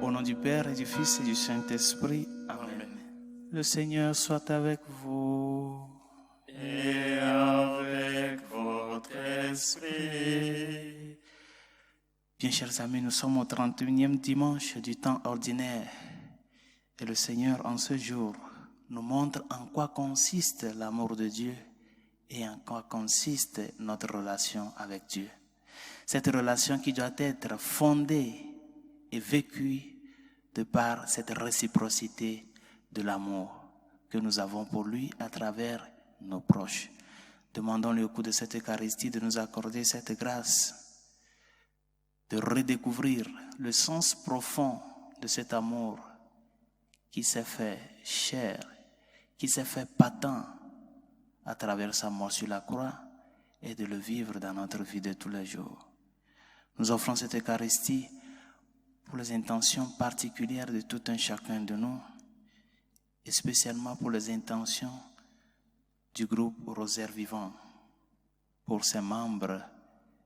Au nom du Père et du Fils et du Saint-Esprit. Amen. Le Seigneur soit avec vous. Et avec votre esprit. Bien, chers amis, nous sommes au 31e dimanche du temps ordinaire. Et le Seigneur, en ce jour, nous montre en quoi consiste l'amour de Dieu et en quoi consiste notre relation avec Dieu. Cette relation qui doit être fondée et vécue de par cette réciprocité de l'amour que nous avons pour lui à travers nos proches. Demandons-lui au cours de cette Eucharistie de nous accorder cette grâce, de redécouvrir le sens profond de cet amour qui s'est fait chair, qui s'est fait patent à travers sa mort sur la croix et de le vivre dans notre vie de tous les jours. Nous offrons cette Eucharistie pour les intentions particulières de tout un chacun de nous, et spécialement pour les intentions du groupe Rosaire Vivant, pour ses membres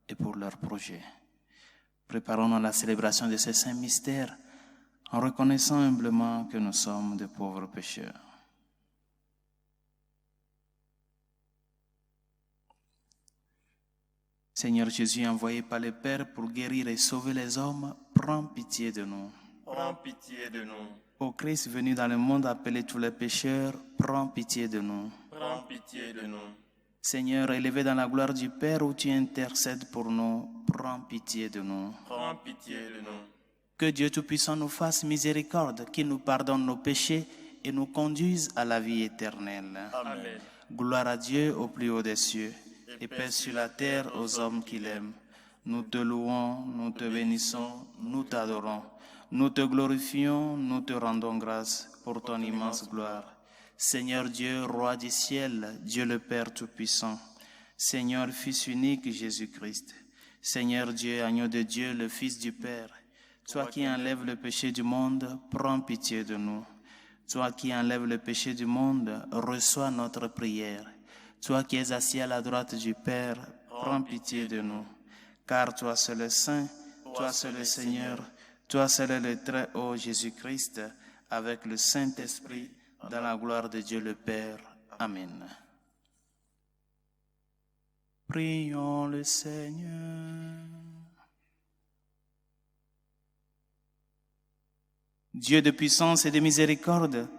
et pour leurs projets. Préparons-nous la célébration de ces saints mystères en reconnaissant humblement que nous sommes de pauvres pécheurs. Seigneur Jésus, envoyé par le Père pour guérir et sauver les hommes, prends pitié de nous. Prends pitié de nous. Ô Christ venu dans le monde appeler tous les pécheurs, prends pitié de nous. Prends pitié de nous. Seigneur, élevé dans la gloire du Père où tu intercèdes pour nous, prends pitié de nous. Prends pitié de nous. Que Dieu Tout-Puissant nous fasse miséricorde, qu'il nous pardonne nos péchés et nous conduise à la vie éternelle. Amen. Gloire à Dieu au plus haut des cieux et paix sur la terre aux hommes qui l'aiment. Nous te louons, nous te bénissons, nous t'adorons. Nous te glorifions, nous te rendons grâce pour ton immense gloire. Seigneur Dieu, Roi du ciel, Dieu le Père Tout-Puissant, Seigneur Fils unique Jésus-Christ, Seigneur Dieu, Agneau de Dieu, le Fils du Père, toi qui enlèves le péché du monde, prends pitié de nous. Toi qui enlèves le péché du monde, reçois notre prière. Toi qui es assis à la droite du Père, prends pitié de nous. Car toi seul est saint, toi seul est Seigneur, toi seul est le très haut Jésus-Christ, avec le Saint-Esprit, dans la gloire de Dieu le Père. Amen. Prions le Seigneur. Dieu de puissance et de miséricorde,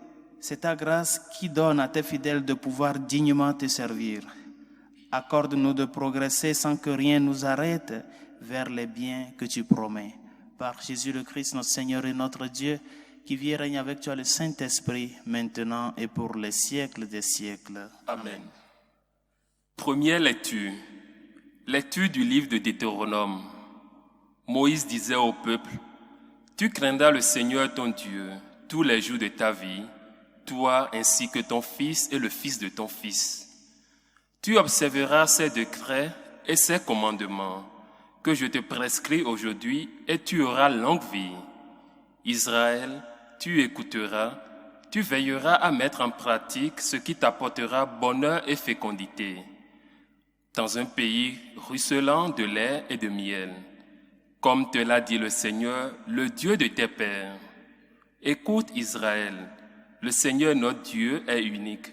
c'est ta grâce qui donne à tes fidèles de pouvoir dignement te servir. Accorde-nous de progresser sans que rien nous arrête vers les biens que tu promets. Par Jésus le Christ, notre Seigneur et notre Dieu, qui vit et règne avec toi le Saint-Esprit, maintenant et pour les siècles des siècles. Amen. Première lecture. Lecture du livre de Deutéronome. Moïse disait au peuple: Tu craindras le Seigneur ton Dieu tous les jours de ta vie, toi ainsi que ton fils et le fils de ton fils. Tu observeras ses décrets et ses commandements que je te prescris aujourd'hui, et tu auras longue vie. Israël, tu écouteras, tu veilleras à mettre en pratique ce qui t'apportera bonheur et fécondité, dans un pays ruisselant de lait et de miel, comme te l'a dit le Seigneur, le Dieu de tes pères. Écoute Israël, le Seigneur notre Dieu est unique.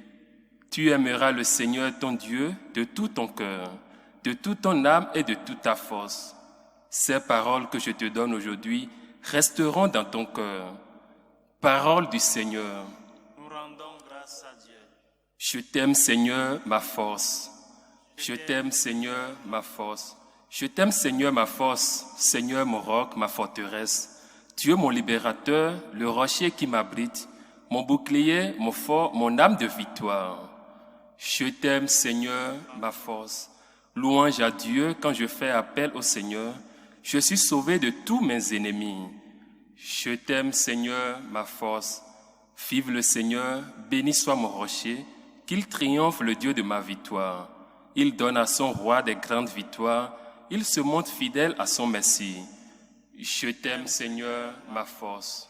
Tu aimeras le Seigneur ton Dieu de tout ton cœur, de toute ton âme et de toute ta force. Ces paroles que je te donne aujourd'hui resteront dans ton cœur. Parole du Seigneur. Nous rendons grâce à Dieu. Je t'aime Seigneur, ma force. Je t'aime Seigneur, ma force. Je t'aime Seigneur, ma force. Seigneur, mon roc, ma forteresse. Dieu, mon libérateur, le rocher qui m'abrite, mon bouclier, mon fort, mon âme de victoire. Je t'aime Seigneur, ma force. Louange à Dieu quand je fais appel au Seigneur. Je suis sauvé de tous mes ennemis. Je t'aime Seigneur, ma force. Vive le Seigneur, béni soit mon rocher, qu'il triomphe le Dieu de ma victoire. Il donne à son roi des grandes victoires, il se montre fidèle à son Messie. Je t'aime, Seigneur, ma force.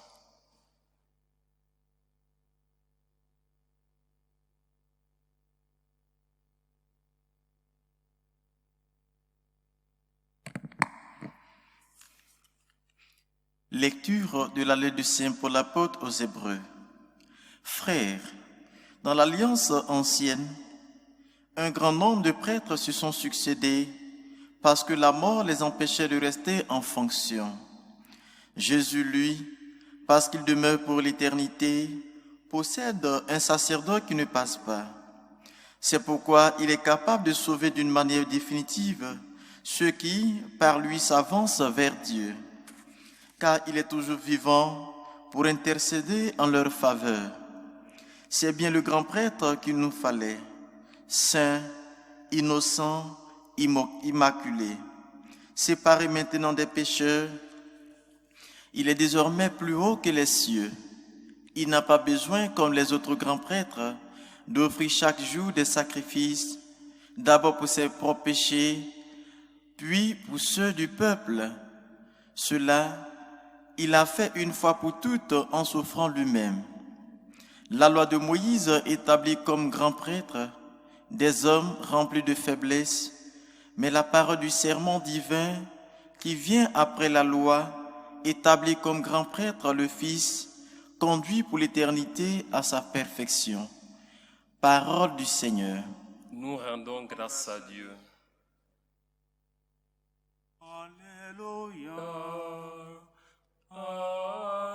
Lecture de la lettre de Saint Paul apôtre aux Hébreux. Frères, dans l'alliance ancienne, un grand nombre de prêtres se sont succédés parce que la mort les empêchait de rester en fonction. Jésus, lui, parce qu'il demeure pour l'éternité, possède un sacerdoce qui ne passe pas. C'est pourquoi il est capable de sauver d'une manière définitive ceux qui, par lui, s'avancent vers Dieu, car il est toujours vivant pour intercéder en leur faveur. C'est bien le grand prêtre qu'il nous fallait, saint, innocent, immaculé. Séparé maintenant des pécheurs, il est désormais plus haut que les cieux. Il n'a pas besoin, comme les autres grands prêtres, d'offrir chaque jour des sacrifices, d'abord pour ses propres péchés, puis pour ceux du peuple. Cela, il a fait une fois pour toutes en s'offrant lui-même. La loi de Moïse établit comme grand prêtre des hommes remplis de faiblesse, mais la parole du serment divin qui vient après la loi établit comme grand prêtre le Fils, conduit pour l'éternité à sa perfection. Parole du Seigneur. Nous rendons grâce à Dieu. Alléluia.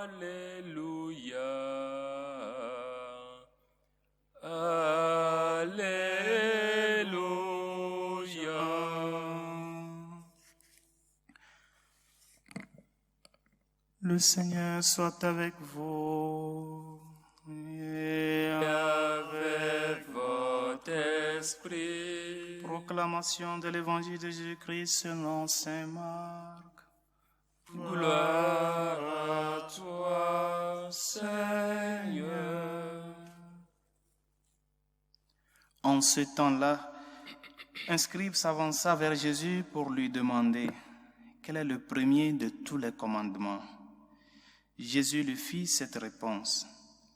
Alléluia. Alléluia. Le Seigneur soit avec vous. Et Avec votre esprit. proclamation de l'évangile de Jésus-Christ selon saint Marc. Gloire à toi, Seigneur. En ce temps-là, un scribe s'avança vers Jésus pour lui demander quel est le premier de tous les commandements. Jésus lui fit cette réponse.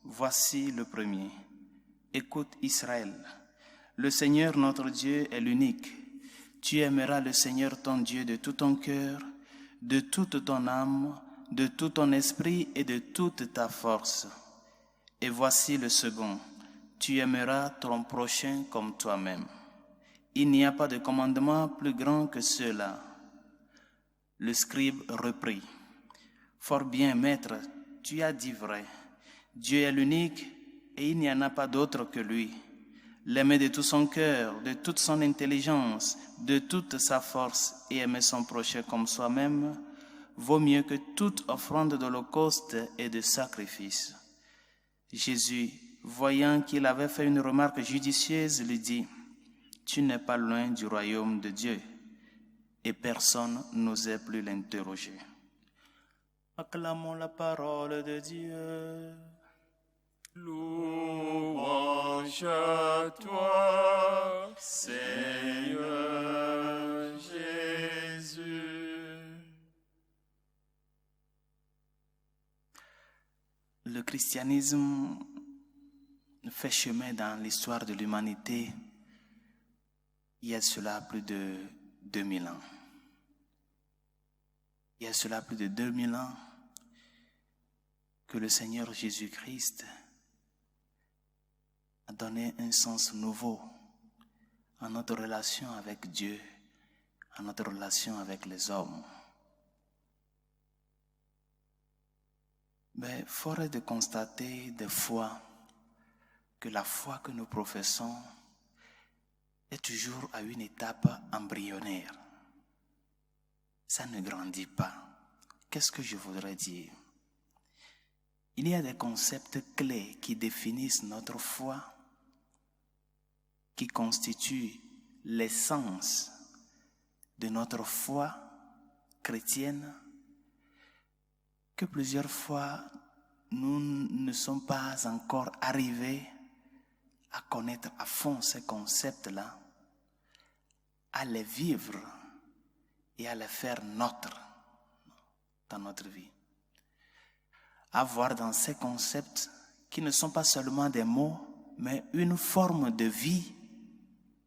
Voici le premier. Écoute Israël, le Seigneur notre Dieu est l'unique. Tu aimeras le Seigneur ton Dieu de tout ton cœur, de toute ton âme, de tout ton esprit et de toute ta force. Et voici le second. Tu aimeras ton prochain comme toi-même. Il n'y a pas de commandement plus grand que ceux-là. Le scribe reprit. Fort bien, maître, tu as dit vrai. Dieu est l'unique et il n'y en a pas d'autre que lui. L'aimer de tout son cœur, de toute son intelligence, de toute sa force et aimer son prochain comme soi-même vaut mieux que toute offrande d'holocauste et de sacrifice. Jésus, voyant qu'il avait fait une remarque judicieuse, lui dit « Tu n'es pas loin du royaume de Dieu. » Et personne n'osait plus l'interroger. Acclamons la parole de Dieu. Louange à toi, Seigneur Jésus. Le christianisme fait chemin dans l'histoire de l'humanité il y a cela plus de 2000 ans. Il y a cela plus de 2000 ans que le Seigneur Jésus-Christ a donné un sens nouveau à notre relation avec Dieu, à notre relation avec les hommes. Mais fort est de constater des fois que la foi que nous professons est toujours à une étape embryonnaire. Ça ne grandit pas. Qu'est-ce que je voudrais dire? Il y a des concepts clés qui définissent notre foi, qui constituent l'essence de notre foi chrétienne, que plusieurs fois nous ne sommes pas encore arrivés à connaître à fond ces concepts-là, à les vivre et à les faire nôtres. dans notre vie. À voir dans ces concepts qui ne sont pas seulement des mots, mais une forme de vie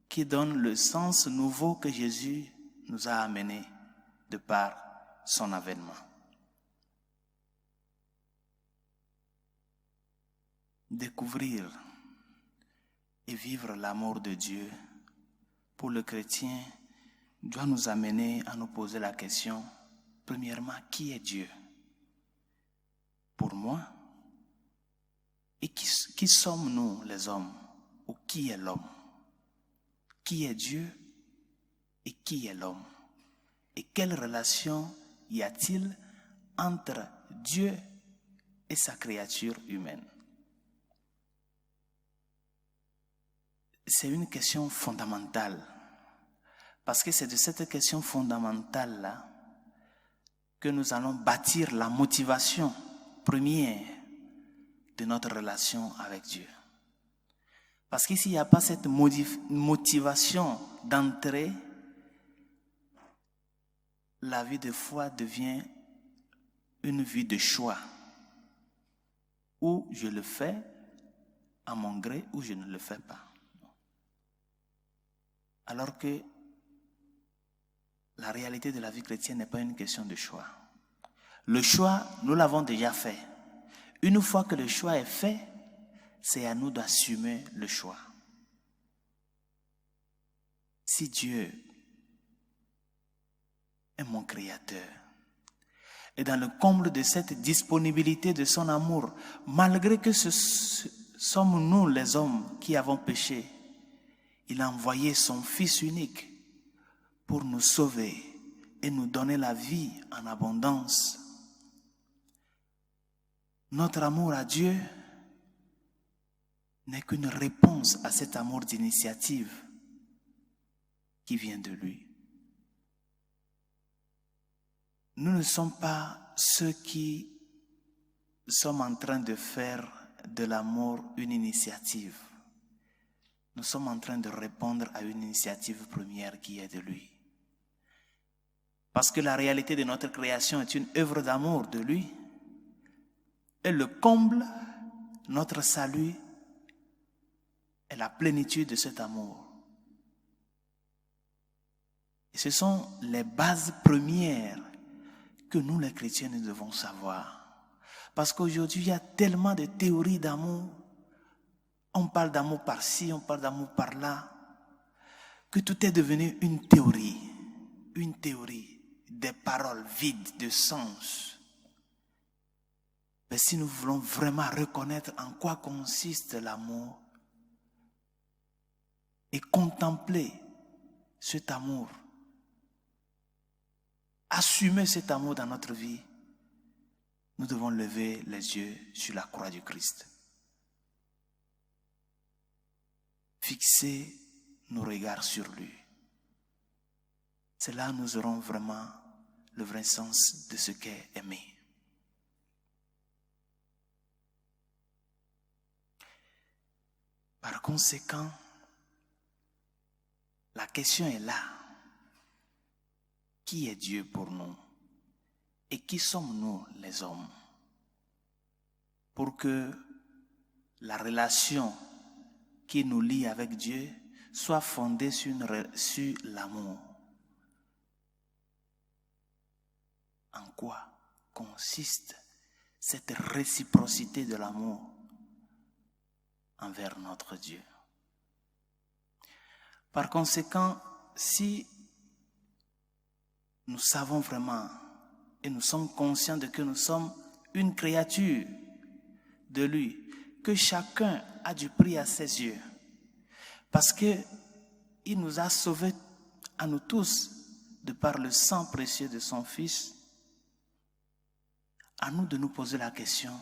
qui donne le sens nouveau que Jésus nous a amené de par son avènement. Découvrir et vivre l'amour de Dieu pour le chrétien doit nous amener à nous poser la question, premièrement, qui est Dieu pour moi? Et qui sommes-nous les hommes? Ou qui est l'homme? Qui est Dieu et qui est l'homme? Et quelle relation y a-t-il entre Dieu et sa créature humaine? C'est une question fondamentale. Parce que c'est de cette question fondamentale-là que nous allons bâtir la motivation première de notre relation avec Dieu. Parce que s'il n'y a pas cette motivation d'entrée, la vie de foi devient une vie de choix. Ou je le fais à mon gré, ou je ne le fais pas. Alors que la réalité de la vie chrétienne n'est pas une question de choix. Le choix, nous l'avons déjà fait. Une fois que le choix est fait, c'est à nous d'assumer le choix. Si Dieu est mon Créateur, et dans le comble de cette disponibilité de son amour, malgré que ce sommes nous les hommes qui avons péché, il a envoyé son Fils unique pour nous sauver et nous donner la vie en abondance. Notre amour à Dieu n'est qu'une réponse à cet amour d'initiative qui vient de lui. Nous ne sommes pas ceux qui sommes en train de faire de l'amour une initiative. Nous sommes en train de répondre à une initiative première qui est de lui. Parce que la réalité de notre création est une œuvre d'amour de lui. Et le comble, notre salut, est la plénitude de cet amour. Et ce sont les bases premières que nous les chrétiens nous devons savoir. Parce qu'aujourd'hui, il y a tellement de théories d'amour. On parle d'amour par-ci, on parle d'amour par-là, que tout est devenu une théorie, des paroles vides de sens. Mais si nous voulons vraiment reconnaître en quoi consiste l'amour et contempler cet amour, assumer cet amour dans notre vie, nous devons lever les yeux sur la croix du Christ. Fixer nos regards sur lui. C'est là que nous aurons vraiment le vrai sens de ce qu'est aimer. Par conséquent, la question est là. Qui est Dieu pour nous? Et qui sommes-nous les hommes? Pour que la relation qui nous lie avec Dieu soit fondée sur l'amour. En quoi consiste cette réciprocité de l'amour envers notre Dieu? Par conséquent, si nous savons vraiment et nous sommes conscients de que nous sommes une créature de lui, que chacun a du prix à ses yeux, parce qu'il nous a sauvés à nous tous de par le sang précieux de son Fils, à nous de nous poser la question,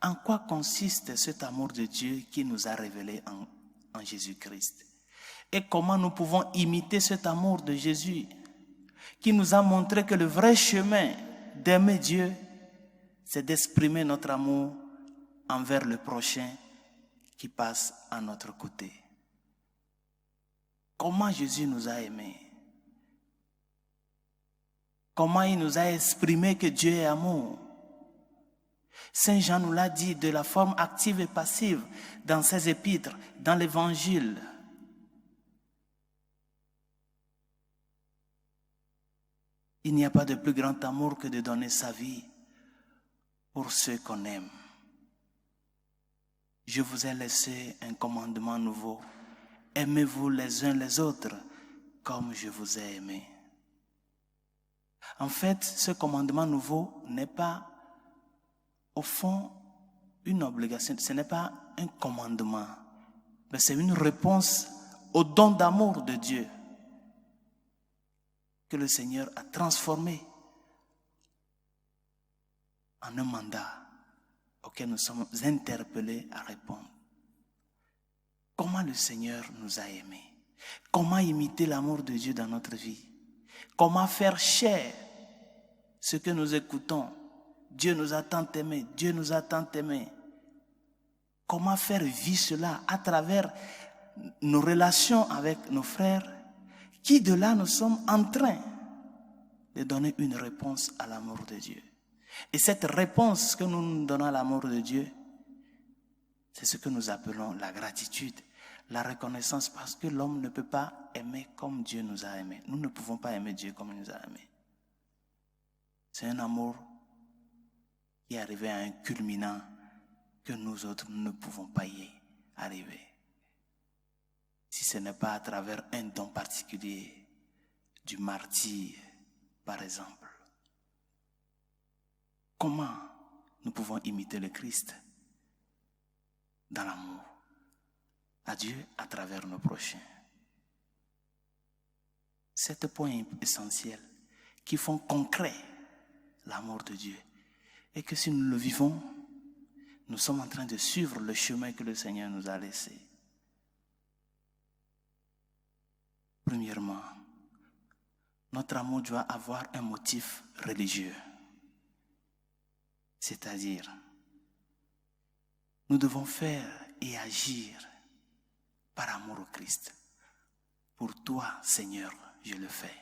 en quoi consiste cet amour de Dieu qui nous a révélé en Jésus-Christ? Et comment nous pouvons imiter cet amour de Jésus qui nous a montré que le vrai chemin d'aimer Dieu, c'est d'exprimer notre amour envers le prochain qui passe à notre côté. Comment Jésus nous a aimés? comment il nous a exprimé que Dieu est amour. Saint Jean nous l'a dit de la forme active et passive dans ses épîtres, dans l'Évangile. Il n'y a pas de plus grand amour que de donner sa vie pour ceux qu'on aime. Je vous ai laissé un commandement nouveau. Aimez-vous les uns les autres comme je vous ai aimé. En fait, ce commandement nouveau n'est pas, au fond, une obligation. Ce n'est pas un commandement, mais c'est une réponse au don d'amour de Dieu que le Seigneur a transformé en un mandat auquel nous sommes interpellés à répondre. Comment le Seigneur nous a aimés? Comment imiter l'amour de Dieu dans notre vie? Comment faire chair ce que nous écoutons? Dieu nous a tant aimés, Dieu nous a tant aimés. Comment faire vivre cela à travers nos relations avec nos frères, qui de là nous sommes en train de donner une réponse à l'amour de Dieu. Et cette réponse que nous donnons à l'amour de Dieu, c'est ce que nous appelons la gratitude, la reconnaissance, parce que l'homme ne peut pas aimer comme Dieu nous a aimés. Nous ne pouvons pas aimer Dieu comme il nous a aimés. C'est un amour qui est arrivé à un culminant que nous autres nous ne pouvons pas y arriver. Si ce n'est pas à travers un don particulier, du martyr, par exemple. Comment nous pouvons imiter le Christ dans l'amour à Dieu à travers nos prochains? 7 points essentiels qui font concret l'amour de Dieu. Et que si nous le vivons, nous sommes en train de suivre le chemin que le Seigneur nous a laissé. Premièrement, notre amour doit avoir un motif religieux. C'est-à-dire, nous devons faire et agir par amour au Christ. Pour toi, Seigneur, je le fais.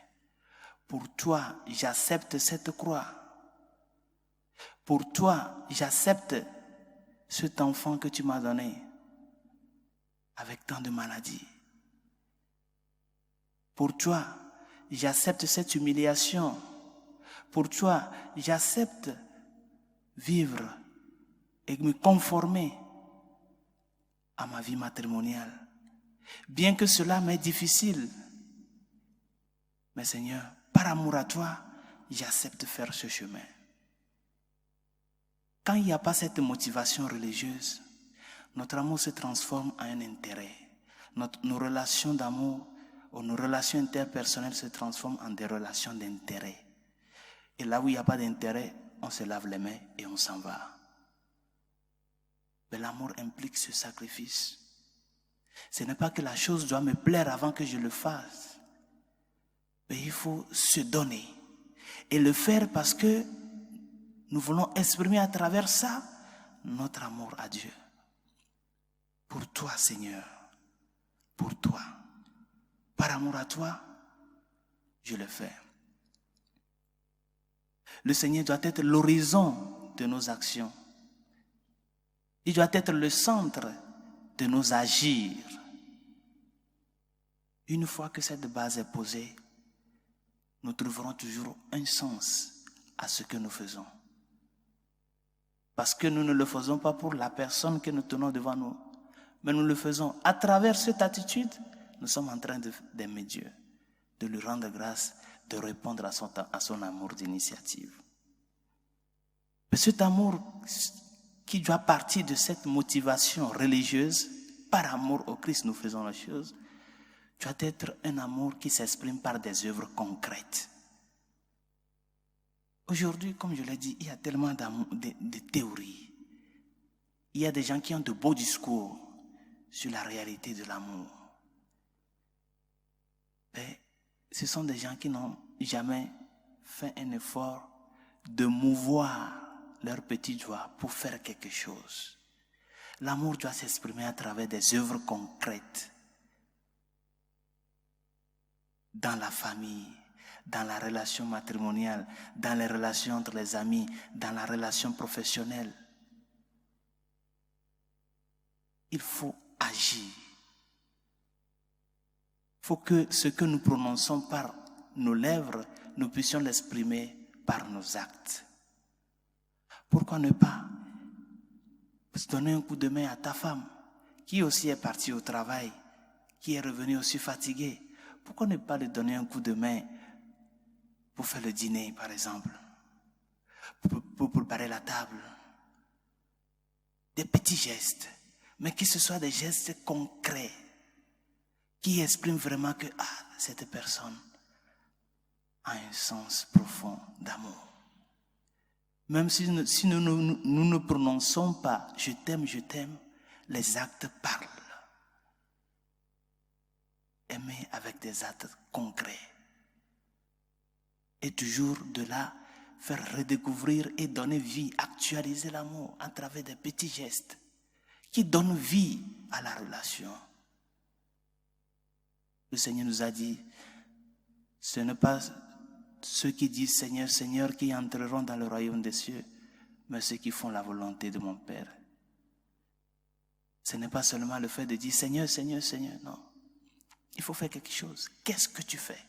Pour toi, j'accepte cette croix. Pour toi, j'accepte cet enfant que tu m'as donné avec tant de maladies. Pour toi, j'accepte cette humiliation. Pour toi, j'accepte vivre et me conformer à ma vie matrimoniale. Bien que cela m'est difficile, mais Seigneur, par amour à toi, j'accepte faire ce chemin. Quand il n'y a pas cette motivation religieuse, notre amour se transforme en un intérêt. Nos relations d'amour ou nos relations interpersonnelles se transforment en des relations d'intérêt. Et là où il n'y a pas d'intérêt, on se lave les mains et on s'en va. Mais l'amour implique ce sacrifice. Ce n'est pas que la chose doit me plaire avant que je le fasse. Mais il faut se donner. Et le faire parce que nous voulons exprimer à travers ça notre amour à Dieu. Pour toi, Seigneur. Pour toi. Par amour à toi, je le fais. Le Seigneur doit être l'horizon de nos actions. Il doit être le centre de nos agirs. Une fois que cette base est posée, nous trouverons toujours un sens à ce que nous faisons. Parce que nous ne le faisons pas pour la personne que nous tenons devant nous, mais nous le faisons à travers cette attitude. Nous sommes en train d'aimer Dieu, de lui rendre grâce, de répondre à son amour d'initiative. Mais cet amour qui doit partir de cette motivation religieuse, par amour au Christ nous faisons les choses, doit être un amour qui s'exprime par des œuvres concrètes. Aujourd'hui, comme je l'ai dit, il y a tellement de théories. Il y a des gens qui ont de beaux discours sur la réalité de l'amour. Mais ce sont des gens qui n'ont jamais fait un effort de mouvoir leur petit doigt pour faire quelque chose. L'amour doit s'exprimer à travers des œuvres concrètes. Dans la famille, dans la relation matrimoniale, dans les relations entre les amis, dans la relation professionnelle. Il faut agir. Il faut que ce que nous prononçons par nos lèvres, nous puissions l'exprimer par nos actes. Pourquoi ne pas donner un coup de main à ta femme, qui aussi est partie au travail, qui est revenue aussi fatiguée? Pourquoi ne pas lui donner un coup de main pour faire le dîner, par exemple, pour préparer la table? Des petits gestes, mais que ce soit des gestes concrets, qui expriment vraiment que cette personne a un sens profond d'amour. Même si nous ne prononçons pas « je t'aime », les actes parlent. Aimer avec des actes concrets. Et toujours de là, faire redécouvrir et donner vie, actualiser l'amour à travers des petits gestes qui donnent vie à la relation. Le Seigneur nous a dit, ce n'est pas ceux qui disent Seigneur, Seigneur qui entreront dans le royaume des cieux, mais ceux qui font la volonté de mon Père. Ce n'est pas seulement le fait de dire Seigneur, Seigneur, Seigneur, non. Il faut faire quelque chose. Qu'est-ce que tu fais?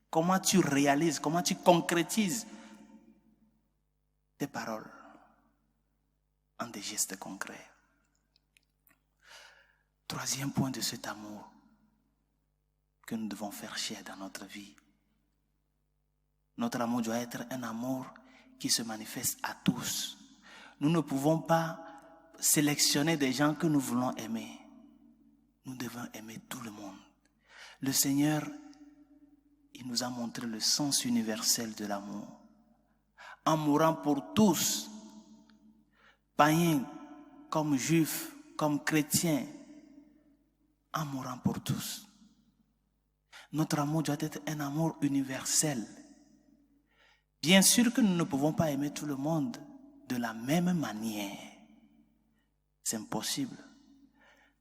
Comment tu réalises, comment tu concrétises tes paroles en des gestes concrets? Troisième point de cet amour que nous devons faire chier dans notre vie. Notre amour doit être un amour qui se manifeste à tous. Nous ne pouvons pas sélectionner des gens que nous voulons aimer. Nous devons aimer tout le monde. Le Seigneur, il nous a montré le sens universel de l'amour. En mourant pour tous, païens comme juifs, comme chrétiens, en mourant pour tous. Notre amour doit être un amour universel. Bien sûr que nous ne pouvons pas aimer tout le monde de la même manière. C'est impossible.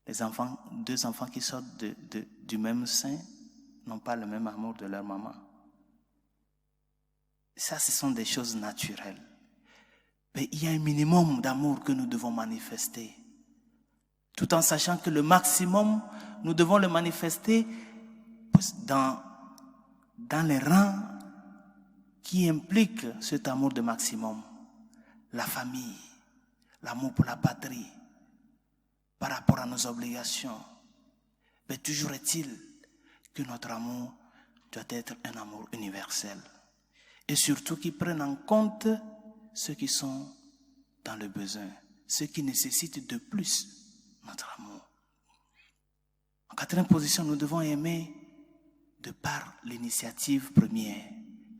Deux enfants qui sortent du même sein n'ont pas le même amour de leur maman. Ça, ce sont des choses naturelles. Mais il y a un minimum d'amour que nous devons manifester. Tout en sachant que le maximum, nous devons le manifester dans les rangs qui impliquent cet amour de maximum. La famille, l'amour pour la patrie, par rapport à nos obligations. Mais toujours est-il que notre amour doit être un amour universel. Et surtout qui prenne en compte ceux qui sont dans le besoin, ceux qui nécessitent de plus notre amour. En quatrième position, nous devons aimer de par l'initiative première,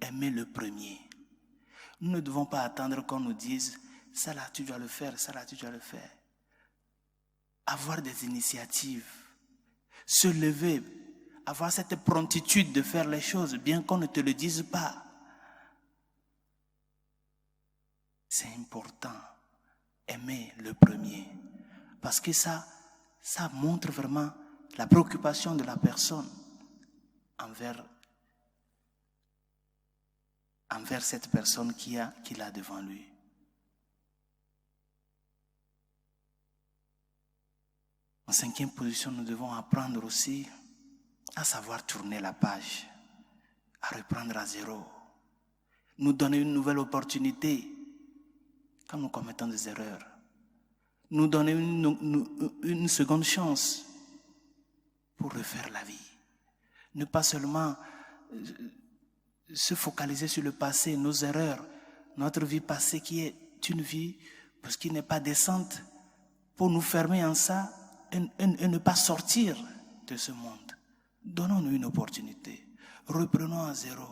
aimer le premier. Nous ne devons pas attendre qu'on nous dise « ça là tu dois le faire, ça là tu dois le faire ». Avoir des initiatives, se lever, avoir cette promptitude de faire les choses, bien qu'on ne te le dise pas. C'est important, aimer le premier. Parce que ça montre vraiment la préoccupation de la personne envers cette personne qu'il a devant lui. En cinquième position, nous devons apprendre aussi à savoir tourner la page, à reprendre à zéro, nous donner une nouvelle opportunité quand nous commettons des erreurs, nous donner une seconde chance pour refaire la vie. Ne pas seulement se focaliser sur le passé, nos erreurs, notre vie passée qui est une vie parce qui n'est pas décente, pour nous fermer en ça et ne pas sortir de ce monde. Donnons-nous une opportunité. Reprenons à zéro.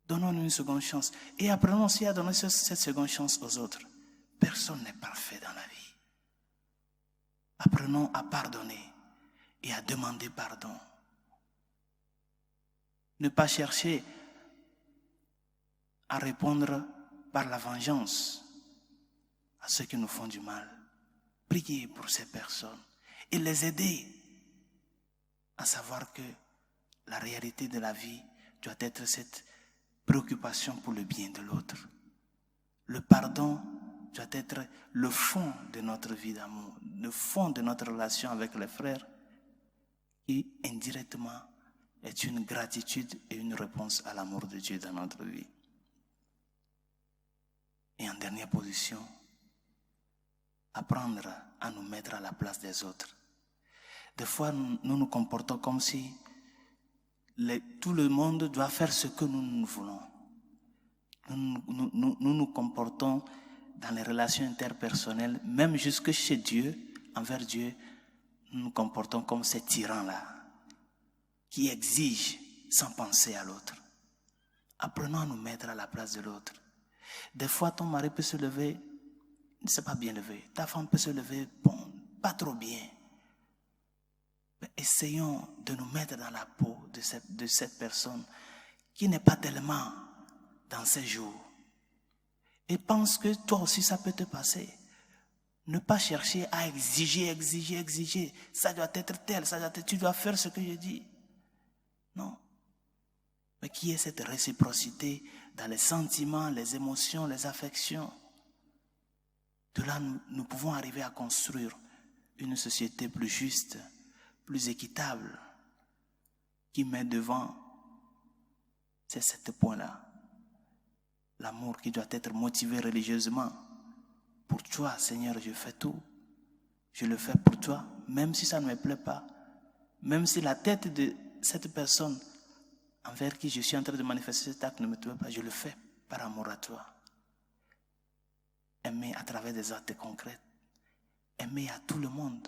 Donnons-nous une seconde chance. Et apprenons aussi à donner cette seconde chance aux autres. Personne n'est parfait dans la vie. Apprenons à pardonner et à demander pardon. Ne pas chercher à répondre par la vengeance à ceux qui nous font du mal. Prier pour ces personnes et les aider à savoir que la réalité de la vie doit être cette préoccupation pour le bien de l'autre. Le pardon doit être le fond de notre vie d'amour, le fond de notre relation avec les frères, qui indirectement est une gratitude et une réponse à l'amour de Dieu dans notre vie. Et en dernière position, apprendre à nous mettre à la place des autres. Des fois, nous nous comportons comme si tout le monde doit faire ce que nous voulons. Nous nous comportons dans les relations interpersonnelles, même jusque chez Dieu, envers Dieu, nous nous comportons comme ces tyrans-là, qui exigent sans penser à l'autre. Apprenons à nous mettre à la place de l'autre. Des fois, ton mari peut se lever, ne s'est pas bien levé. Ta femme peut se lever, bon, pas trop bien. Mais essayons de nous mettre dans la peau de cette personne qui n'est pas tellement dans ses jours. Et pense que toi aussi, ça peut te passer. Ne pas chercher à exiger. Ça doit être tel, tu dois faire ce que je dis. Non. Mais qu'il y ait cette réciprocité dans les sentiments, les émotions, les affections. De là, nous pouvons arriver à construire une société plus juste, plus équitable, qui met devant ces 7 points-là. L'amour qui doit être motivé religieusement. Pour toi, Seigneur, je fais tout. Je le fais pour toi, même si ça ne me plaît pas. Même si la tête de cette personne envers qui je suis en train de manifester cet acte ne me plaît pas, je le fais par amour à toi. Aimer à travers des actes concrets. Aimer à tout le monde.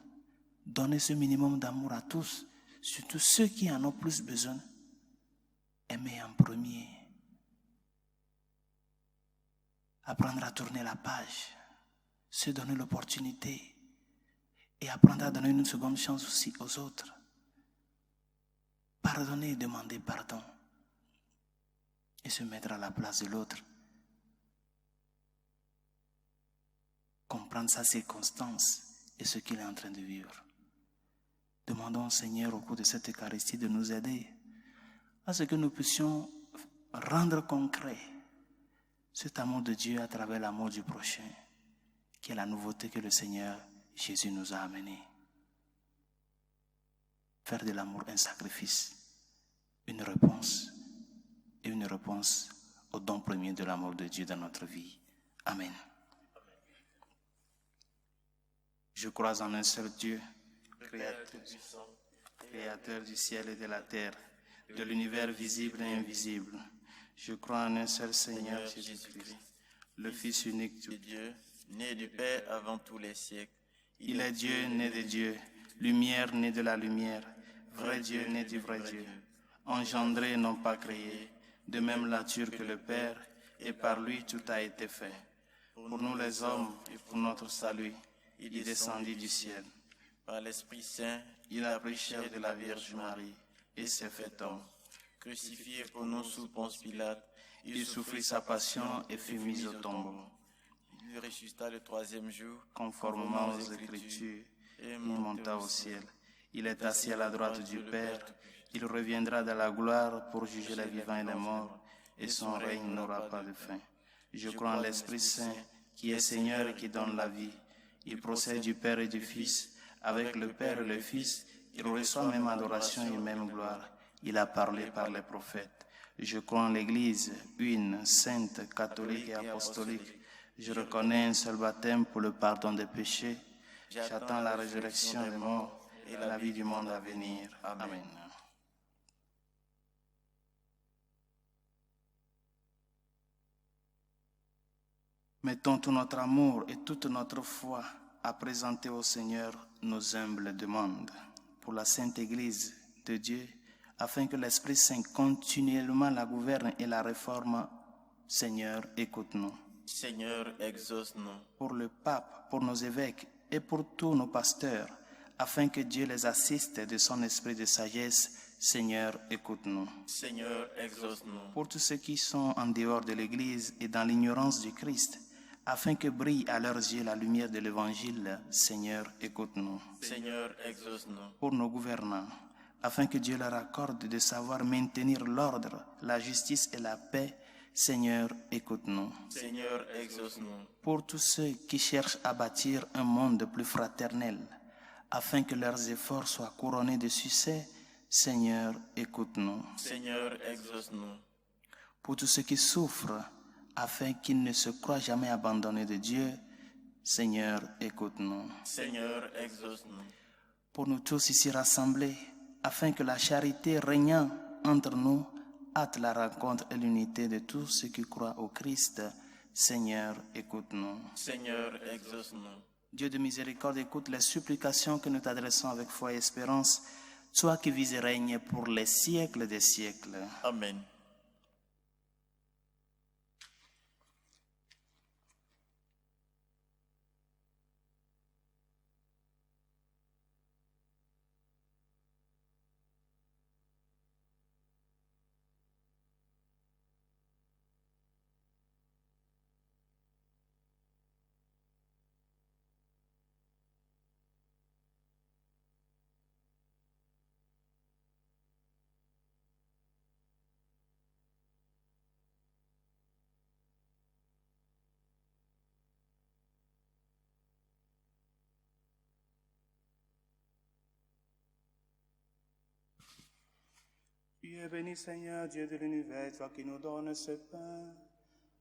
Donner ce minimum d'amour à tous, surtout ceux qui en ont plus besoin. Aimer en premier. Apprendre à tourner la page. Se donner l'opportunité. Et apprendre à donner une seconde chance aussi aux autres. Pardonner et demander pardon. Et se mettre à la place de l'autre. Comprendre sa circonstance et ce qu'il est en train de vivre. Demandons au Seigneur au cours de cette Eucharistie de nous aider à ce que nous puissions rendre concret cet amour de Dieu à travers l'amour du prochain, qui est la nouveauté que le Seigneur Jésus nous a amenée. Faire de l'amour un sacrifice, une réponse, et une réponse au don premier de l'amour de Dieu dans notre vie. Amen. Je crois en un seul Dieu, créateur du ciel et de la terre, de l'univers visible et invisible. Je crois en un seul Seigneur Jésus-Christ, le Fils unique de Dieu, né du Père avant tous les siècles. Il est Dieu né de Dieu, lumière né de la lumière, vrai Dieu né du vrai Dieu, engendré non pas créé, de même nature que le Père, et par lui tout a été fait. Pour nous les hommes et pour notre salut, il descendit du ciel. Par l'Esprit Saint, Il a pris chair de la Vierge Marie et s'est fait homme. crucifié pour nous sous Ponce Pilate, Il souffrit sa passion et fut mis au tombeau. il ressuscita le 3e jour, Conformément aux Écritures, il monta au ciel. Il est assis à la droite du Père. Il reviendra de la gloire pour juger les vivants et les morts, et son règne n'aura pas de fin. Je crois en l'Esprit Saint, qui est Seigneur et qui donne la vie. Il procède du Père et du Fils. Avec le Père et le Fils, il reçoit même adoration et même gloire. Il a parlé par les prophètes. Je crois en l'Église, une, sainte, catholique et apostolique. Je reconnais un seul baptême pour le pardon des péchés. J'attends la résurrection des morts et la vie du monde à venir. Amen. Mettons tout notre amour et toute notre foi à présenter au Seigneur nos humbles demandes pour la Sainte Église de Dieu, afin que l'Esprit Saint continuellement la gouverne et la réforme. Seigneur, écoute-nous. Seigneur, exauce-nous. Pour le pape, pour nos évêques et pour tous nos pasteurs, afin que Dieu les assiste de son esprit de sagesse. Seigneur, écoute-nous. Seigneur, exauce-nous. Pour tous ceux qui sont en dehors de l'Église et dans l'ignorance du Christ, afin que brille à leurs yeux la lumière de l'Évangile. Seigneur, écoute-nous. Seigneur, exauce-nous. Pour nos gouvernants, afin que Dieu leur accorde de savoir maintenir l'ordre, la justice et la paix. Seigneur, écoute-nous. Seigneur, exauce-nous. Pour tous ceux qui cherchent à bâtir un monde plus fraternel, afin que leurs efforts soient couronnés de succès, Seigneur, écoute-nous. Seigneur, exauce-nous. Pour tous ceux qui souffrent, afin qu'ils ne se croient jamais abandonnés de Dieu, Seigneur, écoute-nous. Seigneur, exauce-nous. Pour nous tous ici rassemblés, afin que la charité régnant entre nous hâte la rencontre et l'unité de tous ceux qui croient au Christ, Seigneur, écoute-nous. Seigneur, exauce-nous. Dieu de miséricorde, écoute les supplications que nous t'adressons avec foi et espérance, toi qui vis et règnes pour les siècles des siècles. Amen. Tu es béni, Seigneur, Dieu de l'univers, toi qui nous donnes ce pain,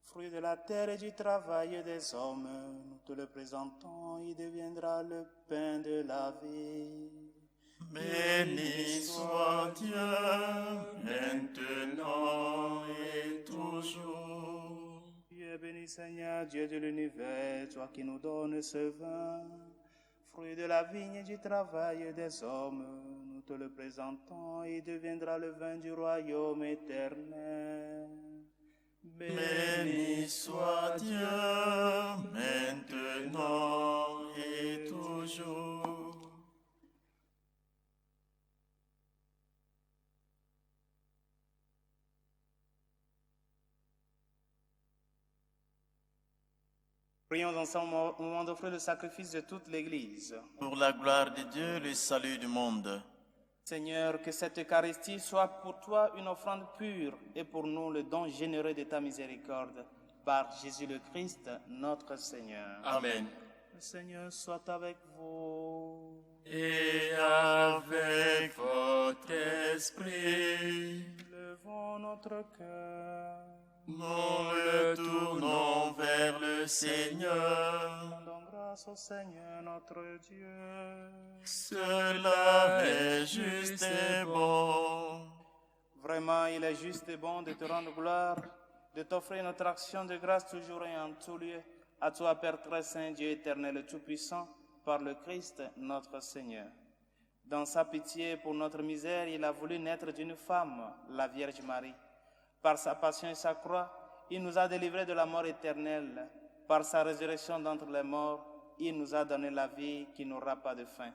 fruit de la terre et du travail des hommes. Nous te le présentons, il deviendra le pain de la vie. Béni soit Dieu, maintenant et toujours. Tu es béni, Seigneur, Dieu de l'univers, toi qui nous donnes ce vin, fruit de la vigne et du travail des hommes. Nous te le présentons, il deviendra le vin du royaume éternel. Béni soit Dieu, maintenant et toujours. Prions ensemble au moment d'offrir le sacrifice de toute l'Église. Pour la gloire de Dieu, le salut du monde. Seigneur, que cette Eucharistie soit pour toi une offrande pure et pour nous le don généreux de ta miséricorde. Par Jésus le Christ, notre Seigneur. Amen. Le Seigneur soit avec vous. Et avec votre esprit, Levons notre cœur. nous le tournons vers le Seigneur. Rendons grâce au Seigneur notre Dieu. Cela est juste et bon. Vraiment, il est juste et bon de te rendre gloire, de t'offrir notre action de grâce toujours et en tout lieu, à toi, Père très saint, Dieu éternel et tout-puissant, par le Christ notre Seigneur. Dans sa pitié pour notre misère, il a voulu naître d'une femme, la Vierge Marie. Par sa passion et sa croix, il nous a délivrés de la mort éternelle. Par sa résurrection d'entre les morts, il nous a donné la vie qui n'aura pas de fin.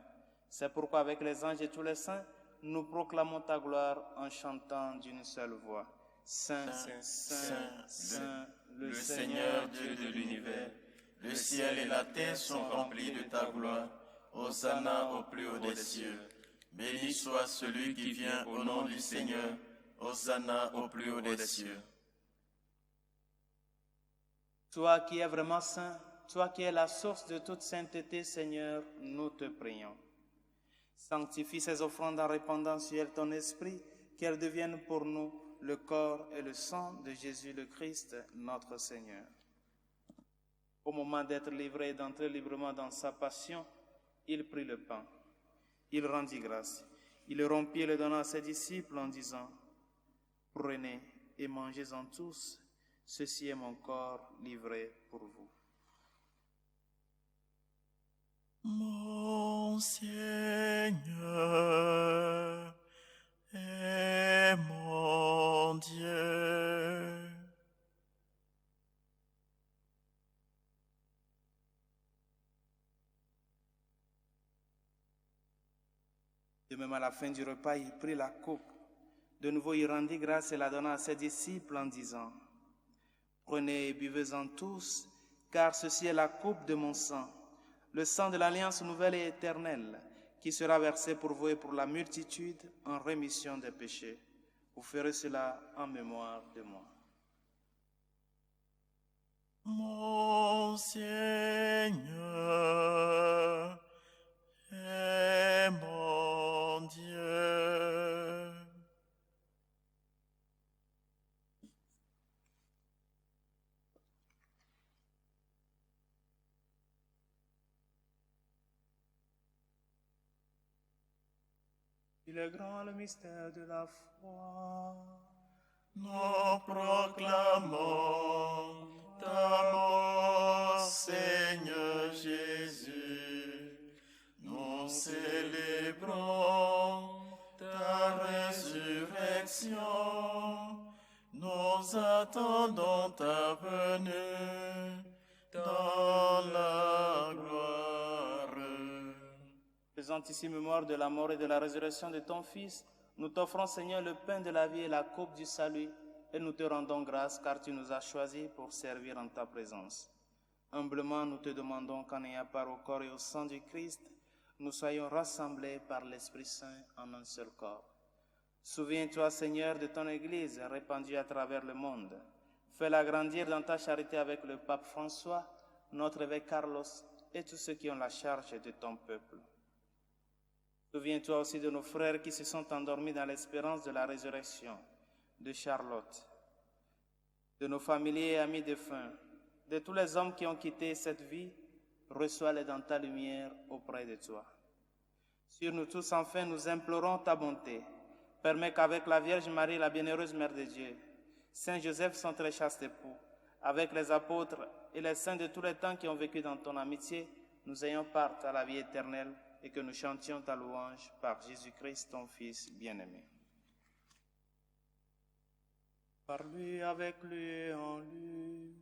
C'est pourquoi avec les anges et tous les saints, nous proclamons ta gloire en chantant d'une seule voix. Saint, Saint, Saint, Saint, le Seigneur Dieu de l'univers, le ciel et la terre sont remplis de ta gloire. Hosanna au plus haut des cieux. Béni soit celui qui vient au nom du Seigneur. Hosanna au plus haut des cieux. Toi qui es vraiment saint, toi qui es la source de toute sainteté, Seigneur, nous te prions. Sanctifie ces offrandes en répandant sur elles ton esprit, qu'elles deviennent pour nous le corps et le sang de Jésus le Christ, notre Seigneur. Au moment d'être livré et d'entrer librement dans sa passion, il prit le pain. Il rendit grâce. Il le rompit et le donna à ses disciples en disant: Prenez et mangez-en tous, ceci est mon corps livré pour vous. Mon Seigneur et mon Dieu. De même, à la fin du repas, il prit la coupe. De nouveau, il rendit grâce et la donna à ses disciples en disant: Prenez et buvez-en tous, car ceci est la coupe de mon sang, le sang de l'alliance nouvelle et éternelle, qui sera versé pour vous et pour la multitude en rémission des péchés. Vous ferez cela en mémoire de moi. Mon Seigneur et mon Dieu. Il est grand le mystère de la foi. Nous proclamons ta mort, Seigneur Jésus. Nous célébrons ta résurrection. Nous attendons ta venue dans la gloire. Faisant ici mémoire de la mort et de la résurrection de ton Fils, nous t'offrons, Seigneur, le pain de la vie et la coupe du salut, et nous te rendons grâce car tu nous as choisis pour servir en ta présence. Humblement, nous te demandons qu'en ayant part au corps et au sang du Christ, nous soyons rassemblés par l'Esprit Saint en un seul corps. Souviens-toi, Seigneur, de ton Église répandue à travers le monde. Fais-la grandir dans ta charité avec le pape François, notre évêque Carlos et tous ceux qui ont la charge de ton peuple. Souviens-toi aussi de nos frères qui se sont endormis dans l'espérance de la résurrection, de Charlotte, de nos familiers et amis défunts, de tous les hommes qui ont quitté cette vie, reçois-les dans ta lumière auprès de toi. Sur nous tous, enfin, nous implorons ta bonté. Permets qu'avec la Vierge Marie, la bienheureuse Mère de Dieu, Saint Joseph, son très chaste époux, avec les apôtres et les saints de tous les temps qui ont vécu dans ton amitié, nous ayons part à la vie éternelle et que nous chantions ta louange par Jésus-Christ, ton Fils bien-aimé. Par lui, avec lui et en lui,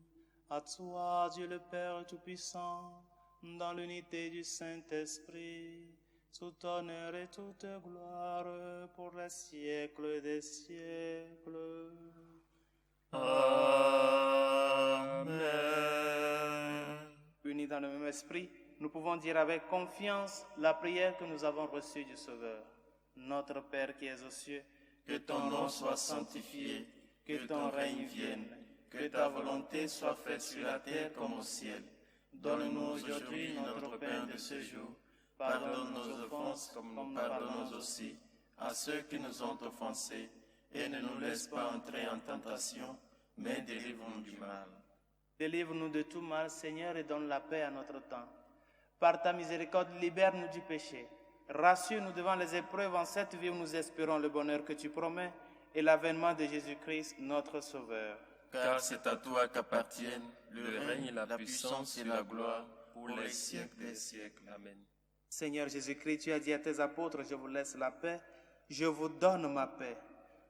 à toi, Dieu le Père Tout-Puissant, dans l'unité du Saint-Esprit, tout honneur et toute gloire pour les siècles des siècles. Amen. Unis dans le même esprit, nous pouvons dire avec confiance la prière que nous avons reçue du Sauveur. Notre Père qui es aux cieux, Que ton nom soit sanctifié, que ton règne vienne, que ta volonté soit faite sur la terre comme au ciel. Donne-nous aujourd'hui notre pain de ce jour. Pardonne nos offenses comme nous pardonnons aussi à ceux qui nous ont offensés. Et ne nous laisse pas entrer en tentation, mais délivre-nous du mal. Délivre-nous de tout mal, Seigneur, et donne la paix à notre temps. Par ta miséricorde, libère-nous du péché. Rassure-nous devant les épreuves en cette vie où nous espérons le bonheur que tu promets et l'avènement de Jésus-Christ, notre Sauveur. Car c'est à toi qu'appartiennent Le règne, la puissance et la gloire pour les siècles des siècles. Amen. Seigneur Jésus-Christ, tu as dit à tes apôtres, je vous laisse la paix, je vous donne ma paix.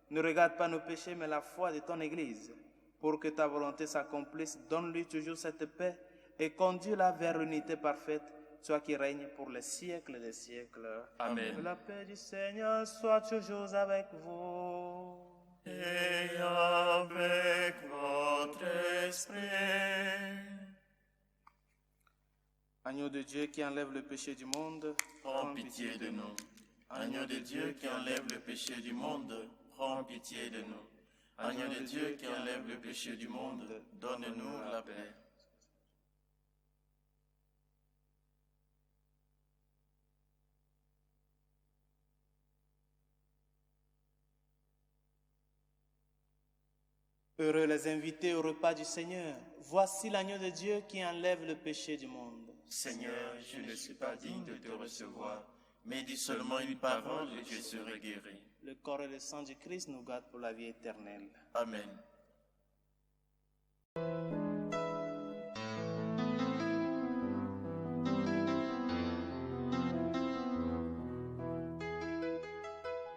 Ne regarde pas nos péchés, mais la foi de ton Église. Pour que ta volonté s'accomplisse, donne-lui toujours cette paix et conduis-la vers l'unité parfaite, toi qui règnes pour les siècles des siècles. Amen. Que la paix du Seigneur soit toujours avec vous. Et avec votre esprit. Agneau de Dieu qui enlève le péché du monde, Prends pitié de nous. Agneau de Dieu qui enlève le péché du monde, prends pitié de nous. Agneau de Dieu qui enlève le péché du monde, donne-nous la paix. Heureux les invités au repas du Seigneur. Voici l'agneau de Dieu qui enlève le péché du monde. Seigneur, je ne suis pas digne de te recevoir, mais dis seulement une parole et je serai guéri. Le corps et le sang du Christ nous gardent pour la vie éternelle. Amen.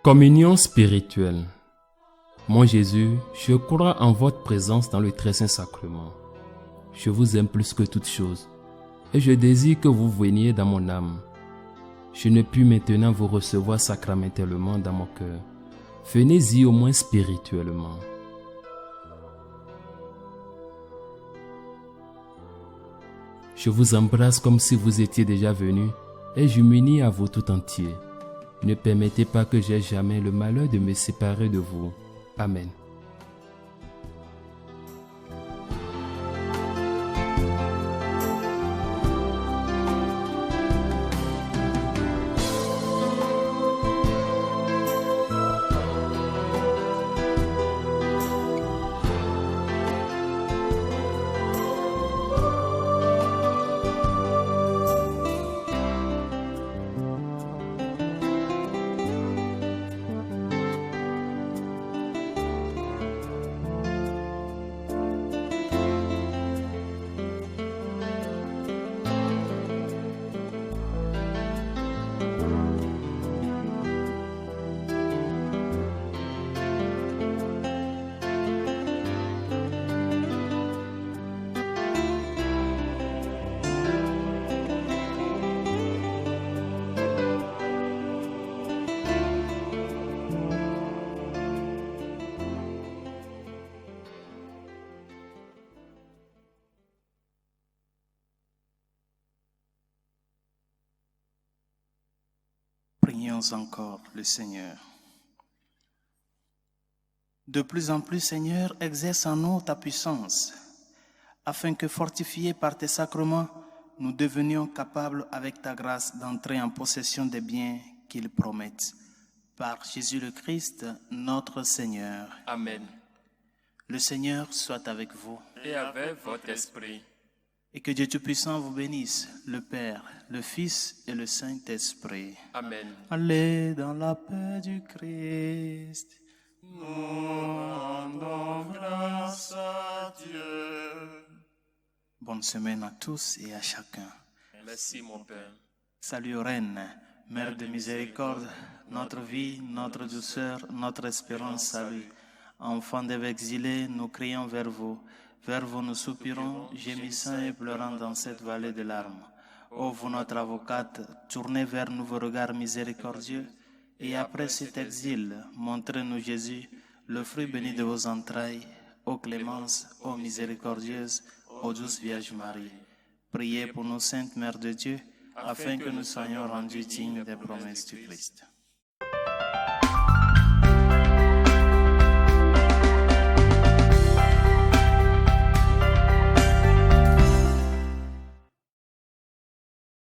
Communion spirituelle. Mon Jésus, je crois en votre présence dans le très saint sacrement. Je vous aime plus que toute chose, et je désire que vous veniez dans mon âme. Je ne puis maintenant vous recevoir sacramentellement dans mon cœur. Venez-y au moins spirituellement. Je vous embrasse comme si vous étiez déjà venu, et je m'unis à vous tout entier. Ne permettez pas que j'aie jamais le malheur de me séparer de vous. Amen. Prions encore le Seigneur. De plus en plus, Seigneur, exerce en nous ta puissance, afin que, fortifiés par tes sacrements, nous devenions capables, avec ta grâce, d'entrer en possession des biens qu'ils promettent. Par Jésus le Christ, notre Seigneur. Amen. Le Seigneur soit avec vous. Et avec votre esprit. Et que Dieu Tout-Puissant vous bénisse, le Père, le Fils et le Saint-Esprit. Amen. Allez dans la paix du Christ. Nous rendons grâce à Dieu. Bonne semaine à tous et à chacun. Merci, mon Père. Salut Reine, Mère de miséricorde, notre vie, notre douceur, notre espérance, salut. Enfants des exilés, nous crions vers vous nous soupirons, gémissant et pleurant dans cette vallée de larmes. Ô vous notre avocate, tournez vers nous vos regards miséricordieux, et après cet exil, montrez-nous Jésus, le fruit béni de vos entrailles. Ô clémence, ô miséricordieuse, ô douce Vierge Marie. Priez pour nous, Sainte Mère de Dieu, afin que nous soyons rendus dignes des promesses du Christ.